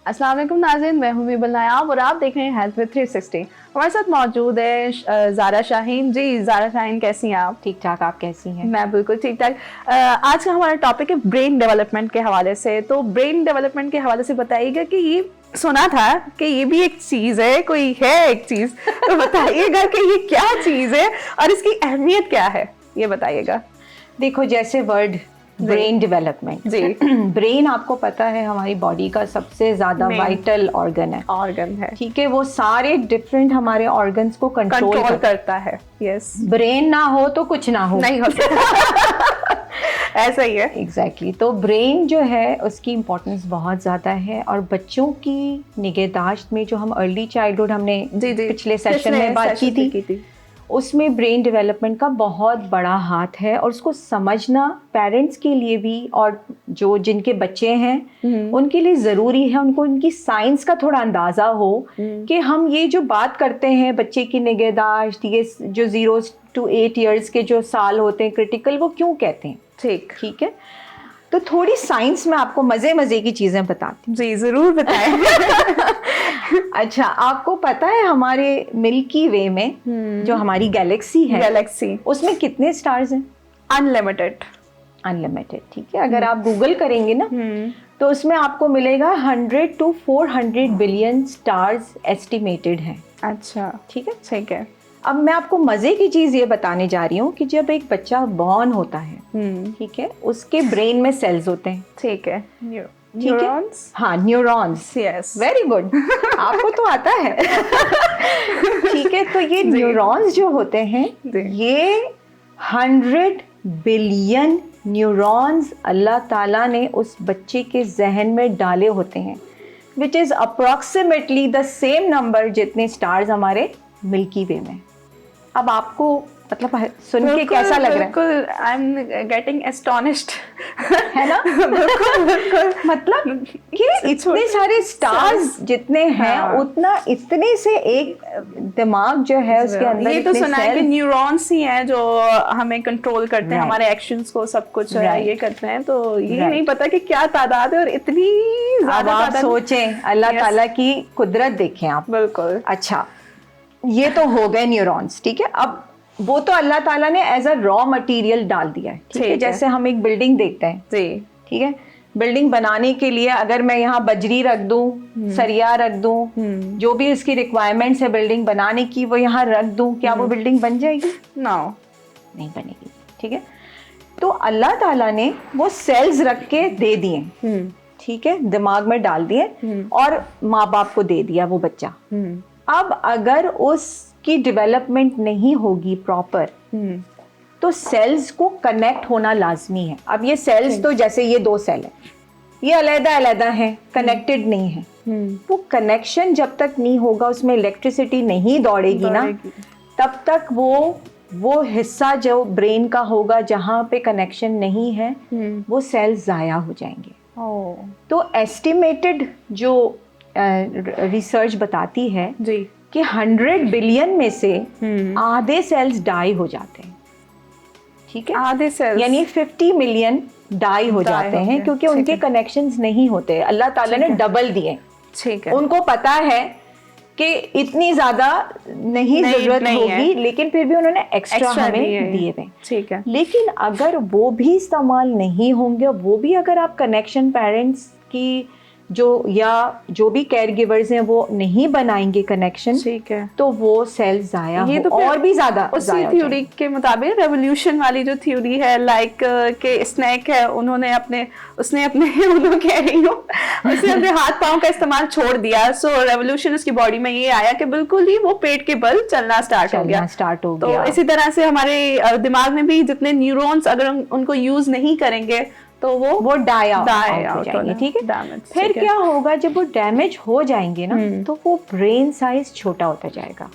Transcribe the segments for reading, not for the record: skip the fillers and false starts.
अस्सलाम वालेकुम नाज़रीन, मैं हूं मीबल नायाब और आप देख रहे हैं हेल्थ विद 360। हमारे साथ मौजूद है ज़ारा शाहीन। जी ज़ारा शाहीन, कैसी हैं आप? ठीक ठाक, आप कैसी हैं? मैं बिल्कुल ठीक ठाक। आज का हमारा टॉपिक है ब्रेन डेवलपमेंट के हवाले से। तो ब्रेन डेवलपमेंट के हवाले से बताइएगा कि ये सुना था कि ये भी एक चीज़ है, कोई है एक चीज़, तो बताइएगा कि ये क्या चीज़ है और इसकी अहमियत क्या है, ये बताइएगा। देखो, जैसे वर्ड ब्रेन डेवलपमेंट, जी ब्रेन आपको पता है हमारी बॉडी का सबसे ज्यादा वाइटल ऑर्गन है, ठीक है। वो सारे डिफरेंट हमारे ऑर्गन्स को कंट्रोल करता है। यस, ब्रेन ना हो तो कुछ ना हो, नहीं होता। ऐसा ही है, एग्जैक्टली। तो ब्रेन जो है उसकी इम्पोर्टेंस बहुत ज़्यादा है और बच्चों की निगहदाश्त में जो हम अर्ली चाइल्डहुड हमने पिछले सेशन में बात की थी, उसमें ब्रेन डेवलपमेंट का बहुत बड़ा हाथ है और उसको समझना पेरेंट्स के लिए भी और जो जिनके बच्चे हैं उनके लिए ज़रूरी है, उनको उनकी साइंस का थोड़ा अंदाज़ा हो कि हम ये जो बात करते हैं बच्चे की निगहदाश्त, ये जो 0 to 8 ईयर्स के जो साल होते हैं क्रिटिकल, वो क्यों कहते हैं। ठीक है, तो थोड़ी साइंस में आपको मज़े की चीज़ें बताती हूँ। जी ज़रूर बताएं। अच्छा, आपको पता है हमारे मिल्की वे में जो हमारी गैलेक्सी है, उसमें कितने स्टार्स हैं? अनलिमिटेड, ठीक है। अगर आप गूगल करेंगे ना तो उसमें आपको मिलेगा 100 to 400 बिलियन स्टार्स एस्टिमेटेड हैं। अच्छा, ठीक है। अब मैं आपको मजे की चीज ये बताने जा रही हूँ कि जब एक बच्चा बॉर्न होता है, ठीक है, उसके ब्रेन में सेल्स होते हैं। ठीक है, न्यूरॉन्स। हाँ, न्यूरॉन्स, यस, वेरी गुड, आपको तो आता है। ठीक है, तो ये न्यूरॉन्स जो होते हैं, ये 100 बिलियन न्यूरॉन्स अल्लाह ताला ने उस बच्चे के जहन में डाले होते हैं, which is approximately the same number जितने स्टार्स हमारे मिल्की वे में। अब आपको मतलब सुन के कैसा लग रहा है? बिल्कुल, आई एम गेटिंग एस्टोनिश्ड, है ना? बिल्कुल। मतलब कि इतने सारे स्टार्स जितने हैं, उतना इतने से एक दिमाग जो है उसके अंदर, ये तो सुना है कि न्यूरॉन्स ही हैं जो हमें कंट्रोल करते हैं, हमारे एक्शंस को, सब कुछ ये करते हैं। तो ये नहीं पता कि क्या तादाद है और इतनी ज्यादा। आप सोचें, अल्लाह ताला की कुदरत देखें आप। बिल्कुल। अच्छा, ये तो हो गए न्यूरॉन्स, ठीक है। अब वो तो अल्लाह ताला ने एज अ रॉ मटेरियल डाल दिया है, ठीक है। जैसे हम एक बिल्डिंग देखते हैं, ठीक है, बिल्डिंग बनाने के लिए अगर मैं यहाँ बजरी रख दूं, सरिया रख दूं, जो भी उसकी रिक्वायरमेंट्स है बिल्डिंग बनाने की, वो यहाँ रख दूं, क्या वो बिल्डिंग बन जाएगी? नहीं बनेगी, ठीक है। तो अल्लाह ताला ने वो सेल्स रख के दे दिए, ठीक है, दिमाग में डाल दिए और माँ बाप को दे दिया वो बच्चा। अब अगर उसकी डेवलपमेंट नहीं होगी प्रॉपर, तो सेल्स को कनेक्ट होना लाजमी है। अब ये सेल्स तो जैसे ये 2 सेल है, ये अलग-अलग हैं, कनेक्टेड नहीं है। वो कनेक्शन जब तक नहीं होगा, उसमें इलेक्ट्रिसिटी नहीं दौड़ेगी ना, तब तक वो हिस्सा जो ब्रेन का होगा जहाँ पे कनेक्शन नहीं है, वो सेल्स ज़ाया हो जाएंगे। तो एस्टिमेटेड जो रिसर्च बताती है कि 100 बिलियन में से आधे सेल्स डाई हो जाते हैं, ठीक है। आधे सेल्स यानी 50 मिलियन डाई हो जाते हैं क्योंकि उनके कनेक्शंस नहीं होते। अल्लाह ताला ने डबल दिए, ठीक है। उनको पता है कि इतनी ज्यादा नहीं जरूरत होगी, लेकिन फिर भी उन्होंने एक्स्ट्रा हमें दिए थे, ठीक है। लेकिन अगर वो भी इस्तेमाल नहीं होंगे, वो भी अगर आप कनेक्शन पेरेंट्स की जो भी केयर गिवर्स हैं वो नहीं बनाएंगे कनेक्शन, ठीक है, तो वो सेल्स ज़ाया हो तो और भी ज्यादा। उसी थ्योरी के मुताबिक रेवोल्यूशन वाली जो थ्योरी है, लाइक के स्नैक है, उसने अपने हाथ पाँव का इस्तेमाल छोड़ दिया, सो रेवोल्यूशन उसकी बॉडी में ये आया कि बिल्कुल ही वो पेट के बल चलना स्टार्ट हो गया। तो इसी तरह से हमारे दिमाग में भी जितने न्यूरॉन्स अगर उनको यूज नहीं करेंगे तो वो डाई आउट हो जाएंगे, ठीक है। फिर क्या होगा, जब वो डैमेज हो जाएंगे ना, तो वो ब्रेन साइज छोटा होता जाएगा,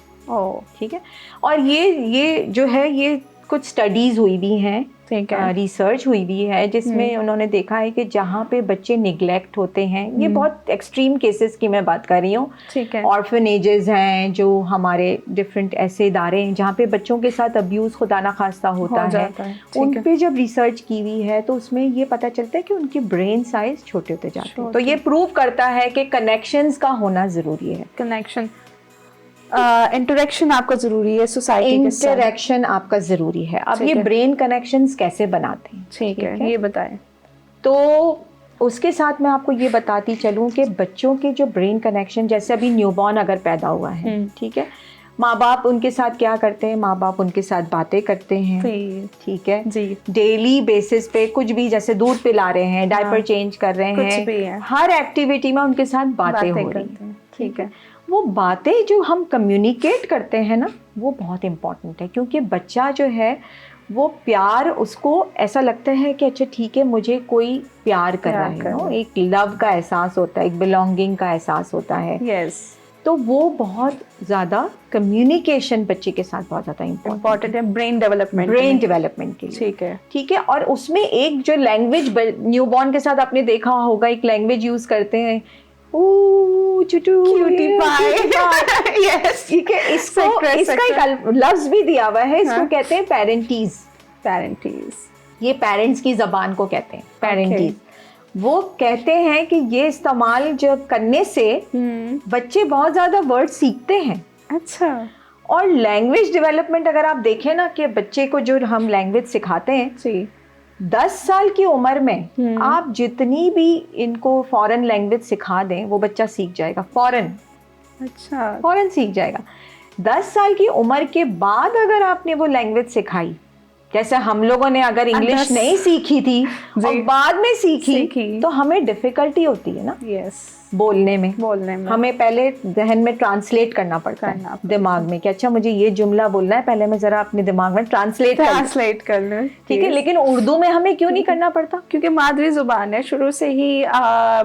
ठीक है। और ये जो है, ये कुछ स्टडीज हुई भी हैं, रिसर्च हुई भी है जिसमें उन्होंने देखा है कि जहाँ पे बच्चे निगलेक्ट होते हैं, ये बहुत एक्सट्रीम केसेस की मैं बात कर रही हूँ, ऑर्फनेजेस हैं जो हमारे डिफरेंट ऐसे इदारे हैं जहाँ पे बच्चों के साथ अब्यूज़ खुदा ना खास्ता होता है, उन पे जब रिसर्च की हुई है तो उसमें ये पता चलता है कि उनके ब्रेन साइज छोटे होते जाते हैं। तो ये प्रूव करता है कि कनेक्शंस का होना ज़रूरी है। कनेक्शन, इंटरेक्शन आपका जरूरी है सोसाइटी के साथ, इंटरेक्शन आपका ज़रूरी है। अब ये ब्रेन कनेक्शंस कैसे बनाते हैं, ठीक है, ये बताएं। तो उसके साथ मैं आपको ये बताती चलूँ कि बच्चों के जो ब्रेन कनेक्शन, जैसे अभी न्यूबॉर्न अगर पैदा हुआ है, ठीक है, माँ बाप उनके साथ क्या करते हैं, माँ बाप उनके साथ बातें करते हैं, ठीक है जी, डेली बेसिस पे कुछ भी, जैसे दूध पिला रहे हैं, डायपर चेंज कर रहे हैं, हर एक्टिविटी में उनके साथ बातें हो रही हैं, ठीक है। वो बातें जो हम कम्युनिकेट करते हैं ना, वो बहुत इम्पॉर्टेंट है, क्योंकि बच्चा जो है वो प्यार, उसको ऐसा लगता है कि अच्छा ठीक है मुझे कोई प्यार कर रहा है, नो, एक लव का एहसास होता है, एक बिलोंगिंग का एहसास होता है। यस, तो वो बहुत ज़्यादा कम्युनिकेशन बच्चे के साथ बहुत ज़्यादा इम्पोर्टेंट है ब्रेन डेवलपमेंट के लिए, ठीक है। और उसमें एक जो लैंग्वेज न्यूबॉर्न के साथ आपने देखा होगा, एक लैंग्वेज यूज़ करते हैं, यस, ठीक है, इसका एक लफ्ज भी दिया हुआ है, इसको कहते हैं पेरेंटीज। ये पेरेंट्स की जबान को कहते हैं पेरेंटीज। वो कहते हैं कि ये इस्तेमाल जो करने से बच्चे बहुत ज्यादा वर्ड सीखते हैं। अच्छा। और लैंग्वेज डेवलपमेंट अगर आप देखें ना, कि बच्चे को जो हम लैंग्वेज सिखाते हैं, 10 साल की उम्र में आप जितनी भी इनको फॉरेन लैंग्वेज सिखा दें, वो बच्चा सीख जाएगा फॉरेन सीख जाएगा। 10 साल की उम्र के बाद अगर आपने वो लैंग्वेज सिखाई, जैसे हम लोगों ने अगर इंग्लिश नहीं सीखी थी और बाद में सीखी तो हमें डिफिकल्टी होती है ना, बोलने में हमें पहले जहन में ट्रांसलेट करना पड़ता है दिमाग में कि अच्छा मुझे ये जुमला बोलना है, पहले मैं जरा अपने दिमाग में ट्रांसलेट कर लूं, ठीक है। लेकिन उर्दू में हमें क्यों नहीं करना पड़ता? क्योंकि मादरी जुबान है, शुरू से ही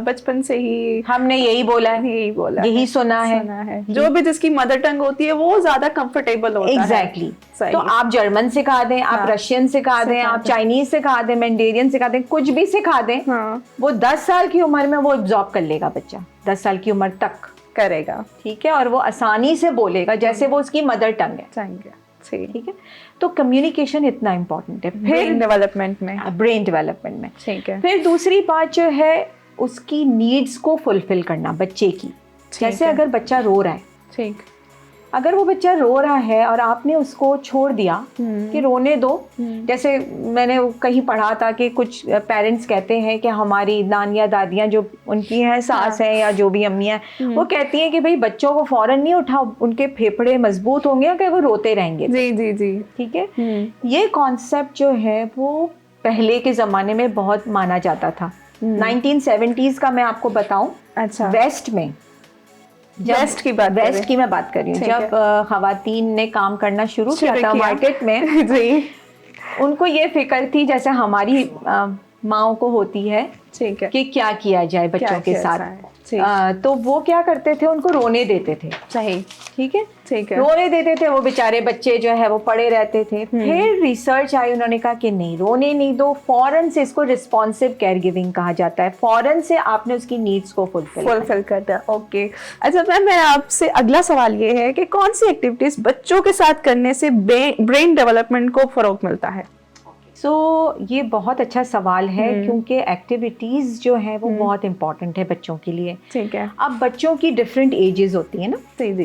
बचपन से ही हमने यही बोला है, यही सुना है। जो भी जिसकी मदर टंग होती है वो ज्यादा कंफर्टेबल होता है। एग्जैक्टली। तो आप जर्मन सिखा दें, आप रशियन सिखा दें, आप चाइनीज सिखा दें, मैंडेरियन सिखा दें, कुछ भी सिखा दें, वो 10 साल की उम्र में वो एब्जॉर्ब कर लेगा बच्चा, 10 साल की उम्र तक करेगा, ठीक है। और वो आसानी से बोलेगा जैसे वो उसकी मदर टंग है, ठीक है। तो कम्युनिकेशन इतना इम्पोर्टेंट है ब्रेन डेवलपमेंट में, ठीक है। फिर दूसरी बात जो है उसकी नीड्स को फुलफिल करना बच्चे की। जैसे अगर बच्चा रो रहा है, ठीक, अगर वो बच्चा रो रहा है और आपने उसको छोड़ दिया कि रोने दो, जैसे मैंने कहीं पढ़ा था कि कुछ पेरेंट्स कहते हैं कि हमारी नानियाँ दादियाँ जो उनकी हैं, सास हैं या जो भी अम्मियाँ, वो कहती हैं कि भाई बच्चों को फौरन नहीं उठाओ, उनके फेफड़े मजबूत होंगे कि वो रोते रहेंगे। जी, ठीक है। ये कॉन्सेप्ट जो है वो पहले के ज़माने में बहुत माना जाता था। 1970s का मैं आपको बताऊं, अच्छा, वेस्ट की मैं बात कर रही हूँ, जब खवातीन ने काम करना शुरू किया था मार्केट में जी, उनको ये फिक्र थी जैसे हमारी माओं को होती है, ठीक है, कि क्या किया जाए बच्चों के साथ। तो वो क्या करते थे, उनको रोने देते थे, सही, ठीक है, रोने देते थे, वो बेचारे बच्चे जो है वो पड़े रहते थे। फिर रिसर्च आई, उन्होंने कहा कि नहीं, रोने नहीं दो, फौरन से, इसको रिस्पॉन्सिव केयर गिविंग कहा जाता है, फौरन से आपने उसकी नीड्स को फुलफिल करता है। ओके, अच्छा मैं आपसे अगला सवाल ये है कि कौन सी एक्टिविटीज बच्चों के साथ करने से ब्रेन डेवलपमेंट को फरोग मिलता है? ये बहुत अच्छा सवाल है, क्योंकि एक्टिविटीज़ जो है वो बहुत इंपॉर्टेंट है बच्चों के लिए, ठीक है। अब बच्चों की डिफरेंट एजेस होती है ना,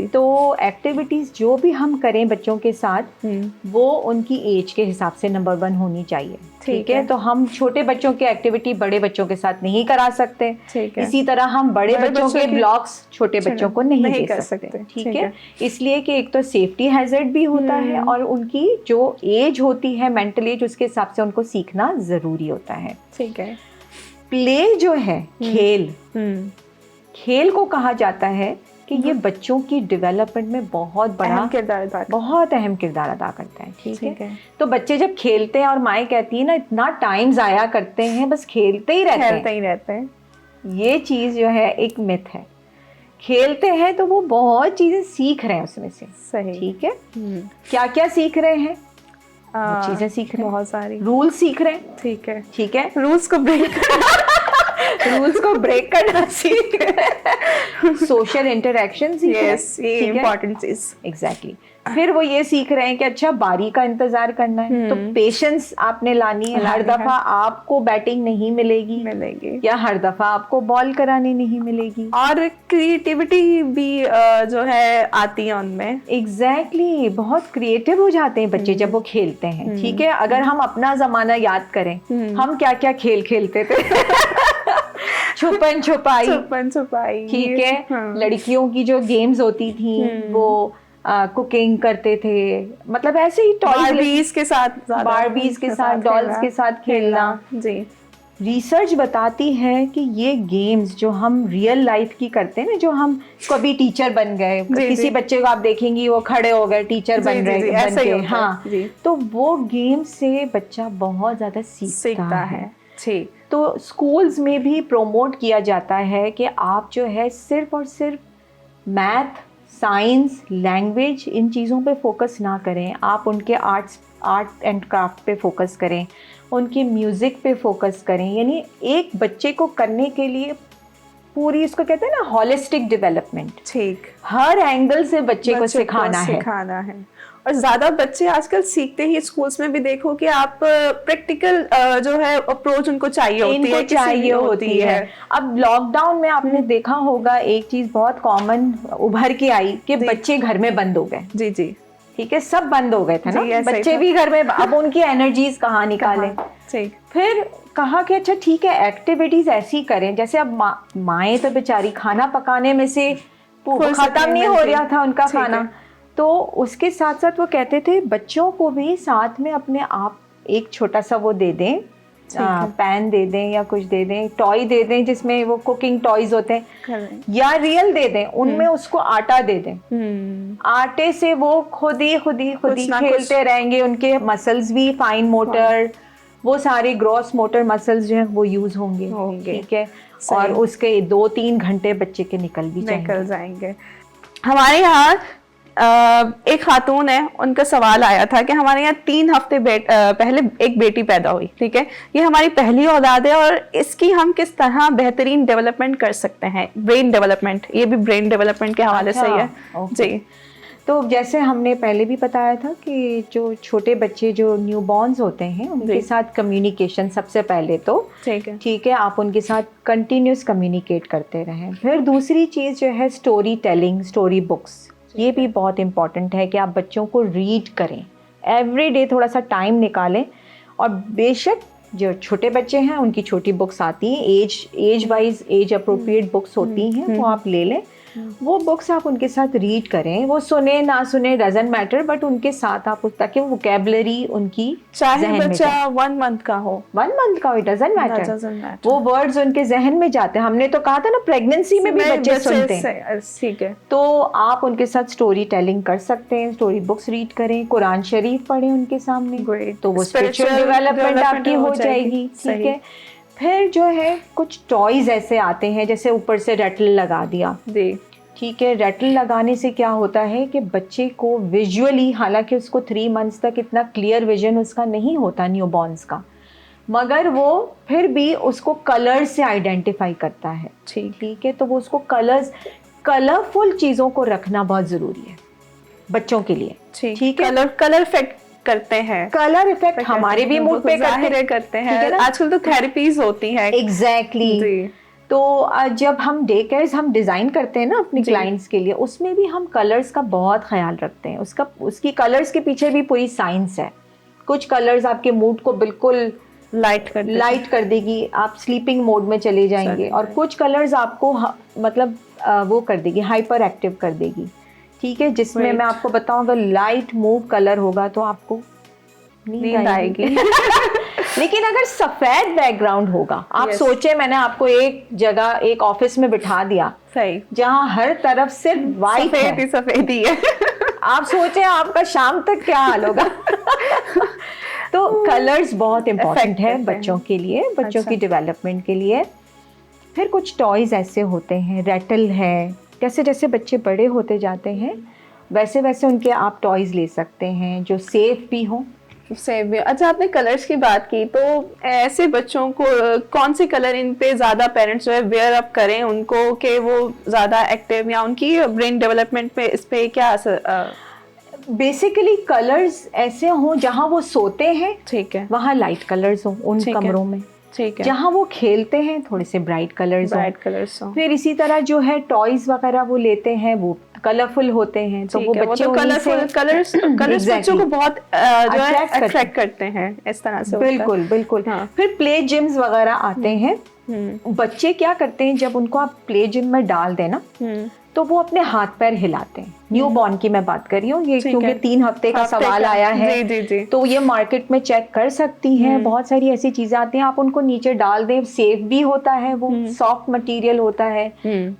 तो एक्टिविटीज़ जो भी हम करें बच्चों के साथ वो उनकी एज के हिसाब से नंबर 1 होनी चाहिए, ठीक है। तो हम छोटे बच्चों की एक्टिविटी बड़े बच्चों के साथ नहीं करा सकते, इसी तरह हम बड़े बच्चों के ब्लॉक्स छोटे बच्चों को नहीं कर सकते, ठीक है। इसलिए कि एक तो सेफ्टी हैजर्ड भी होता है और उनकी जो एज होती है, मेंटल एज, उसके हिसाब से उनको सीखना जरूरी होता है, ठीक है। प्ले जो है, खेल को कहा जाता है कि ये बच्चों की डेवलपमेंट में बहुत बड़ा अहम किरदार अदा करता है, ठीक है। तो बच्चे जब खेलते हैं, और माएँ कहती है ना, इतना टाइम जाया करते हैं, बस खेलते ही रहते हैं, ये चीज़ जो है एक मिथ है। खेलते हैं तो वो बहुत चीज़ें सीख रहे हैं उसमें से, सही, ठीक है। क्या क्या सीख रहे हैं? चीजें सीख रहे हैं, बहुत सारी रूल सीख रहे हैं। ठीक है, रूल्स को ब्रेक करना सीख रहे हैं, सोशल इंटरेक्शन सीख रहे हैं। ये इम्पोर्टेंट चीज। एग्जैक्टली। फिर वो ये सीख रहे हैं कि अच्छा बारी का इंतजार करना है, तो पेशेंस आपने लानी है। हर दफा आपको बैटिंग नहीं मिलेगी या हर दफा आपको बॉल करानी नहीं मिलेगी, और क्रिएटिविटी भी जो है आती है उनमें। एग्जैक्टली, बहुत क्रिएटिव हो जाते हैं बच्चे जब वो खेलते हैं। ठीक है, अगर हम अपना जमाना याद करें, हम क्या क्या खेल खेलते थे छुपन छुपाई, ठीक है, लड़कियों की जो गेम्स होती थी वो कुकिंग करते थे, मतलब ऐसे ही बारबीज के साथ डॉल्स के साथ खेलना। जी। रिसर्च बताती है कि ये गेम्स जो हम रियल लाइफ की करते हैं ना, जो हम कभी टीचर बन गए, किसी बच्चे को आप देखेंगी वो खड़े हो गए टीचर बन गए, हाँ, तो वो गेम से बच्चा बहुत ज्यादा सीखता है। तो स्कूल्स में भी प्रोमोट किया जाता है कि आप जो है सिर्फ और सिर्फ मैथ, साइंस, लैंग्वेज, इन चीज़ों पे फोकस ना करें, आप उनके आर्ट एंड क्राफ्ट पे फोकस करें, उनके म्यूज़िक पे फोकस करें। यानी एक बच्चे को करने के लिए पूरी, इसको कहते हैं ना हॉलिस्टिक डेवलपमेंट, ठीक, हर एंगल से बच्चे को सिखाना है। और ज्यादा बच्चे आजकल सीखते ही स्कूल्स में भी देखो कि आप प्रैक्टिकल जो है अप्रोच उनको चाहिए होती है। अब लॉकडाउन में आपने देखा होगा एक चीज बहुत कॉमन उभर के आई कि बच्चे घर में बंद हो गए। जी। ठीक है, सब बंद हो गए थे ना, बच्चे भी घर में, अब उनकी एनर्जीज कहाँ निकालें। फिर कहा कि अच्छा ठीक है, एक्टिविटीज ऐसी करें, जैसे अब माएँ तो बेचारी खाना पकाने में से खत्म नहीं हो रहा था उनका खाना, तो उसके साथ साथ वो कहते थे बच्चों को भी साथ में अपने आप एक छोटा सा वो दे दें, पैन दे दें या कुछ दे दें, टॉय दे दें जिसमें वो कुकिंग टॉयज होते हैं, या रियल दे दें, उनमें उसको आटा दे दें। आटे से वो खुद ही खेलते रहेंगे, उनके मसल्स भी, फाइन मोटर, वो सारे ग्रॉस मोटर मसल्स जो हैं वो यूज होंगे। ठीक है, और उसके 2-3 घंटे बच्चे के निकल जाएंगे। हमारे यहाँ एक खातून है, उनका सवाल आया था कि हमारे यहाँ 3 हफ्ते पहले एक बेटी पैदा हुई। ठीक है, ये हमारी पहली औलाद है और इसकी हम किस तरह बेहतरीन डेवलपमेंट कर सकते हैं, ब्रेन डेवलपमेंट, ये भी ब्रेन डेवलपमेंट के हवाले से है। जी, तो जैसे हमने पहले भी बताया था कि जो छोटे बच्चे जो न्यूबॉर्न्स होते हैं उनके साथ कम्युनिकेशन सबसे पहले तो ठीक है, आप उनके साथ कंटिन्यूस कम्युनिकेट करते रहें। फिर दूसरी चीज़ जो है स्टोरी टेलिंग, स्टोरी बुक्स, ये भी बहुत इम्पॉर्टेंट है कि आप बच्चों को रीड करें, एवरी डे थोड़ा सा टाइम निकालें। और बेशक जो छोटे बच्चे हैं उनकी छोटी बुक्स आती हैं, age wise, age appropriate books होती हैं, वो आप ले लें, वो बुक्स आप उनके साथ रीड करें, वो सुने ना सुने डजंट मैटर, बट उनके साथ आप ताकि वोकैबुलरी उनकी, चाहे बच्चा 1 मंथ का हो, इट डजंट मैटर, वो वर्ड्स उनके जहन में जाते हैं। हमने तो कहा था ना प्रेगनेंसी में भी बच्चे सुनते हैं। ठीक है, तो आप उनके साथ स्टोरी टेलिंग कर सकते हैं, स्टोरी बुक्स रीड करें, कुरान शरीफ पढ़ें उनके सामने, तो वो स्पिरिचुअल डेवलपमेंट आपकी हो जाएगी। ठीक है, फिर जो है कुछ टॉयज ऐसे आते हैं, जैसे ऊपर से रैटल लगा दिया। ठीक है, रैटल लगाने से क्या होता है कि बच्चे को विजुअली, हालांकि उसको 3 मंथ्स तक इतना क्लियर विजन उसका नहीं होता न्यूबॉर्न्स का, मगर वो फिर भी उसको कलर्स से आइडेंटिफाई करता है। ठीक है, तो वो उसको कलरफुल चीज़ों को रखना बहुत ज़रूरी है बच्चों के लिए। ठीक है, कलर इफेक्ट करते हैं, कलर इफेक्ट हमारे भी मूड पे करते हैं। आजकल तो थेरेपीज होती हैं। एग्जैक्टली। तो जब हम डे केयर्स हम डिज़ाइन करते हैं ना अपने क्लाइंट्स के लिए, उसमें भी हम कलर्स का बहुत ख्याल रखते हैं। उसकी कलर्स के पीछे भी पूरी साइंस है। कुछ कलर्स आपके मूड को बिल्कुल लाइट कर देगी, आप स्लीपिंग मोड में चले जाएंगे, और कुछ कलर्स आपको मतलब वो कर देगी, हाइपर एक्टिव कर देगी। ठीक है, जिसमें मैं आपको बताऊं, अगर लाइट मूव कलर होगा तो आपको नींद आएगी लेकिन अगर सफेद बैकग्राउंड होगा, आप सोचे मैंने आपको एक जगह, एक ऑफिस में बिठा दिया, सही, जहां हर तरफ सिर्फ वाइट है, सफेद ही है आप सोचे आपका शाम तक क्या हाल होगा तो कलर्स बहुत इम्पोर्टेंट है बच्चों के लिए, बच्चों की डेवलपमेंट के लिए। फिर कुछ टॉयज ऐसे होते हैं, रैटल है, जैसे जैसे बच्चे बड़े होते जाते हैं वैसे वैसे उनके आप टॉयज ले सकते हैं जो सेफ भी हों, सेम। अच्छा, आपने कलर्स की बात की, तो ऐसे बच्चों को कौन से कलर इन पे ज्यादा पेरेंट्स जो है वेयर अप करें उनको, कि वो ज्यादा एक्टिव, या उनकी ब्रेन डेवलपमेंट पे इस पे क्या असर? बेसिकली कलर्स ऐसे हों जहाँ वो सोते हैं, ठीक है, वहाँ लाइट कलर्स हों उन कमरों में। ठीक है। जहाँ वो खेलते हैं थोड़े से ब्राइट कलर्स हों। फिर इसी तरह जो है टॉयज वगैरह वो लेते हैं वो कलरफुल होते हैं, तो वो बच्चे तो कलर्स बच्चों को बहुत जो है अट्रैक्ट करते हैं इस तरह से। बिल्कुल बिल्कुल। हाँ। फिर प्ले जिम्स वगैरह आते हैं। बच्चे क्या करते हैं, जब उनको आप प्ले जिम में डाल दें ना, तो वो अपने हाथ पैर हिलाते हैं। न्यू बॉर्न की मैं बात कर रही हूँ, ये क्योंकि 3 हफ्ते का सवाल आया है। जी। तो ये मार्केट में चेक कर सकती हैं, बहुत सारी ऐसी चीजें आती हैं, आप उनको नीचे डाल दें, सेफ भी होता है, वो सॉफ्ट मटेरियल होता है।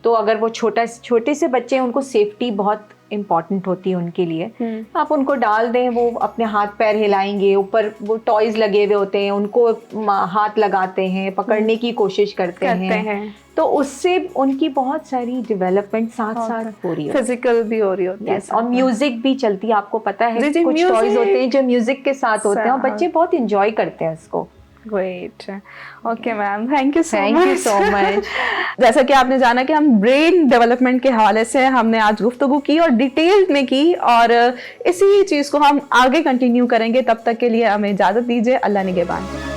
तो अगर वो छोटे से बच्चे हैं, उनको सेफ्टी बहुत इम्पॉर्टेंट होती है उनके लिए। आप उनको डाल दें, वो अपने हाथ पैर हिलाएंगे, ऊपर वो टॉयज लगे हुए होते हैं, उनको हाथ लगाते हैं, पकड़ने की कोशिश करते हैं। तो उससे उनकी बहुत सारी डेवलपमेंट साथ साथ हो रही है, फिजिकल भी हो रही होती है, और म्यूजिक भी चलती है। आपको पता है कुछ टॉयज होते हैं जो म्यूजिक के साथ होते हैं और बच्चे बहुत इंजॉय करते हैं उसको। Great, okay ma'am, thank you so much. जैसा कि आपने जाना कि हम ब्रेन डेवलपमेंट के हवाले से हमने आज गुफ्तगू की और डिटेल में की, और इसी चीज़ को हम आगे कंटिन्यू करेंगे। तब तक के लिए हमें इजाज़त दीजिए। अल्लाह निगहबान।